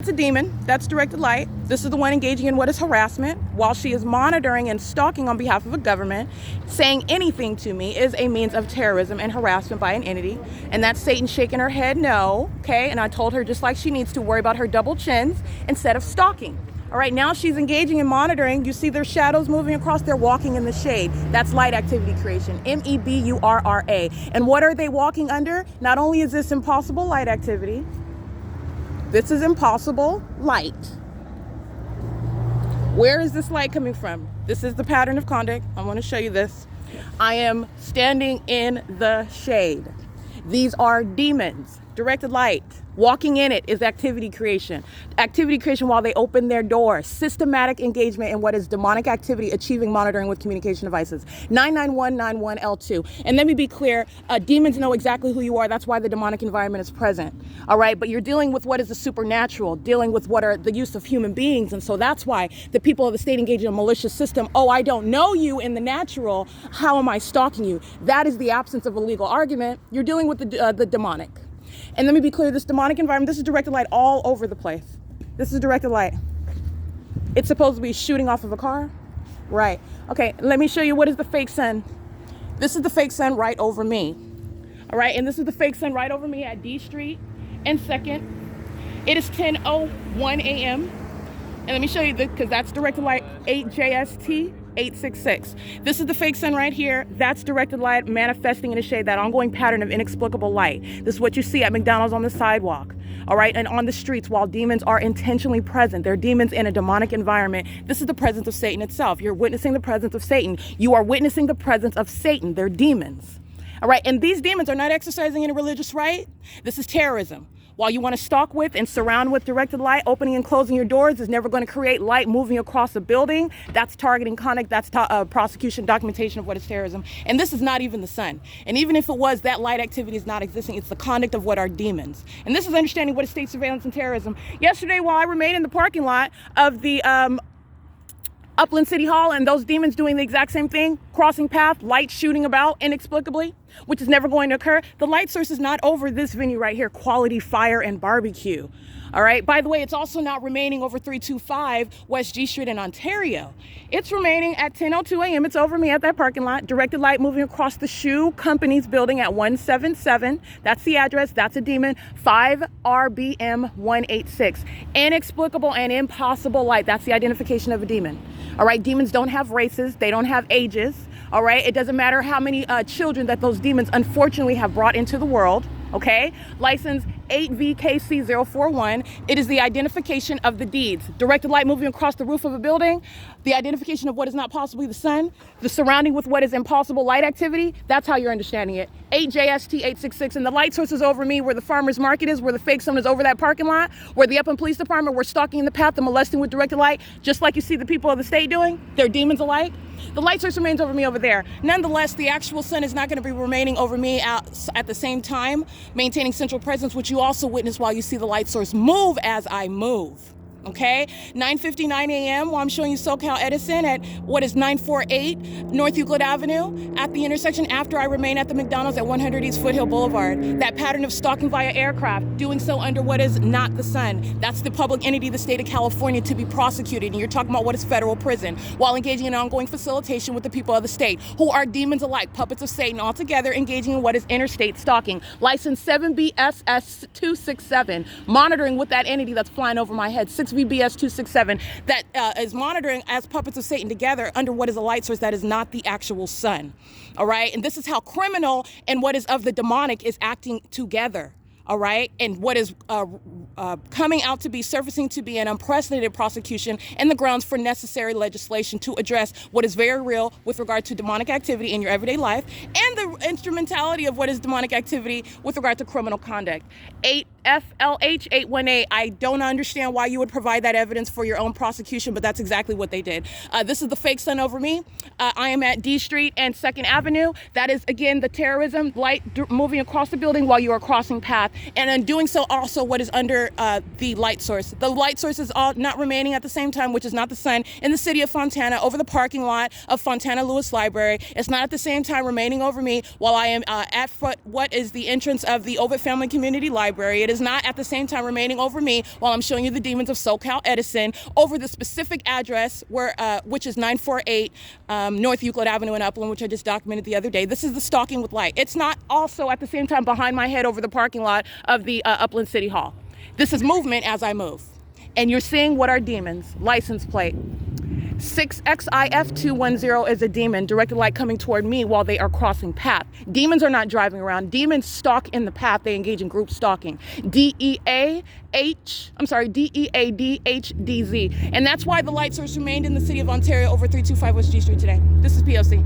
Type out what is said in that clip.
It's a demon. That's directed light. This is the one engaging in what is harassment while she is monitoring and stalking on behalf of a government. Saying anything to me is a means of terrorism and harassment by an entity. And that's Satan shaking her head no. Okay. And I told her just like she needs to worry about her double chins instead of stalking. All right. Now she's engaging in monitoring. You see their shadows moving across. They're walking in the shade. That's light activity creation. MEBURRA. And what are they walking under? Not only is this impossible light activity, this is impossible light. Where is this light coming from? This is the pattern of conduct. I want to show you this. I am standing in the shade. These are demons. Directed light. Walking in it is activity creation. Activity creation while they open their door. Systematic engagement in what is demonic activity, achieving monitoring with communication devices. 99191L2. And let me be clear, demons know exactly who you are. That's why the demonic environment is present. All right, but you're dealing with what is the supernatural, dealing with what are the use of human beings. And so that's why the people of the state engage in a malicious system. Oh, I don't know you in the natural. How am I stalking you? That is the absence of a legal argument. You're dealing with the demonic. And let me be clear, this demonic environment, this is directed light all over the place. This is directed light. It's supposed to be shooting off of a car? Right. Okay, let me show you what is the fake sun. This is the fake sun right over me. All right, and this is the fake sun right over me at D Street and 2nd. It is 10:01 a.m. And let me show you, because that's directed light 8JST 866. This is the fake sun right here. That's directed light manifesting in a shade, that ongoing pattern of inexplicable light. This is what you see at McDonald's on the sidewalk, all right, and on the streets while demons are intentionally present. They're demons in a demonic environment. This is the presence of Satan itself. You're witnessing the presence of Satan. You are witnessing the presence of Satan. They're demons, all right, and these demons are not exercising any religious right. This is terrorism. While you want to stalk with and surround with directed light, opening and closing your doors is never going to create light moving across a building. That's targeting conduct. That's prosecution, documentation of what is terrorism. And this is not even the sun. And even if it was, that light activity is not existing. It's the conduct of what are demons. And this is understanding what is state surveillance and terrorism. Yesterday, while I remained in the parking lot of the Upland City Hall, and those demons doing the exact same thing, crossing path, light shooting about inexplicably, which is never going to occur. The light source is not over this venue right here, Quality Fire and Barbecue. All right. By the way, it's also not remaining over 325 West G Street in Ontario. It's remaining at 10:02 a.m. It's over me at that parking lot. Directed light moving across the Shoe Company's building at 177. That's the address. That's a demon. 5 RBM 186. Inexplicable and impossible light. That's the identification of a demon. All right. Demons don't have races. They don't have ages. All right. It doesn't matter how many children that those demons unfortunately have brought into the world. Okay, license 8VKC041. It is the identification of the deeds. Directed light moving across the roof of a building, the identification of what is not possibly the sun, the surrounding with what is impossible light activity. That's how you're understanding it. 8JST 866. And the light source is over me where the farmer's market is, where the fake sun is over that parking lot, where the Upland Police Department, we're stalking in the path, the molesting with directed light, just like you see the people of the state doing. They're demons alike. The light source remains over me over there. Nonetheless, the actual sun is not going to be remaining over me at the same time, maintaining central presence, which you also witness while you see the light source move as I move. Okay, 9:59 a.m. while I'm showing you SoCal Edison at what is 948 North Euclid Avenue at the intersection after I remain at the McDonald's at 100 East Foothill Boulevard. That pattern of stalking via aircraft, doing so under what is not the sun. That's the public entity, the state of California, to be prosecuted. And you're talking about what is federal prison while engaging in ongoing facilitation with the people of the state who are demons alike, puppets of Satan, altogether engaging in what is interstate stalking. License 7BSS267, monitoring with that entity that's flying over my head. 6VBS267 that is monitoring as puppets of Satan together under what is a light source that is not the actual sun. All right. And this is how criminal and what is of the demonic is acting together. All right. And what is coming out to be, surfacing to be an unprecedented prosecution and the grounds for necessary legislation to address what is very real with regard to demonic activity in your everyday life and the instrumentality of what is demonic activity with regard to criminal conduct. 8FLH818. I don't understand why you would provide that evidence for your own prosecution, but that's exactly what they did. This is the fake sun over me. I am at D Street and 2nd Avenue. That is, again, the terrorism light moving across the building while you are crossing path. And in doing so, also what is under the light source. The light source is all not remaining at the same time, which is not the sun, in the city of Fontana over the parking lot of Fontana Lewis Library. It's not at the same time remaining over me while I am at what is the entrance of the Ovid Family Community Library. It is is not at the same time remaining over me while I'm showing you the demons of SoCal Edison over the specific address where, which is 948 North Euclid Avenue in Upland, which I just documented the other day. This is the stalking with light. It's not also at the same time behind my head over the parking lot of the Upland City Hall. This is movement as I move. And you're seeing what are demons. License plate 6XIF210 is a demon, directed light coming toward me while they are crossing path. Demons are not driving around. Demons stalk in the path. They engage in group stalking. DEADHDZ. And that's why the light source remained in the city of Ontario over 325 West G Street today. This is P.O.C.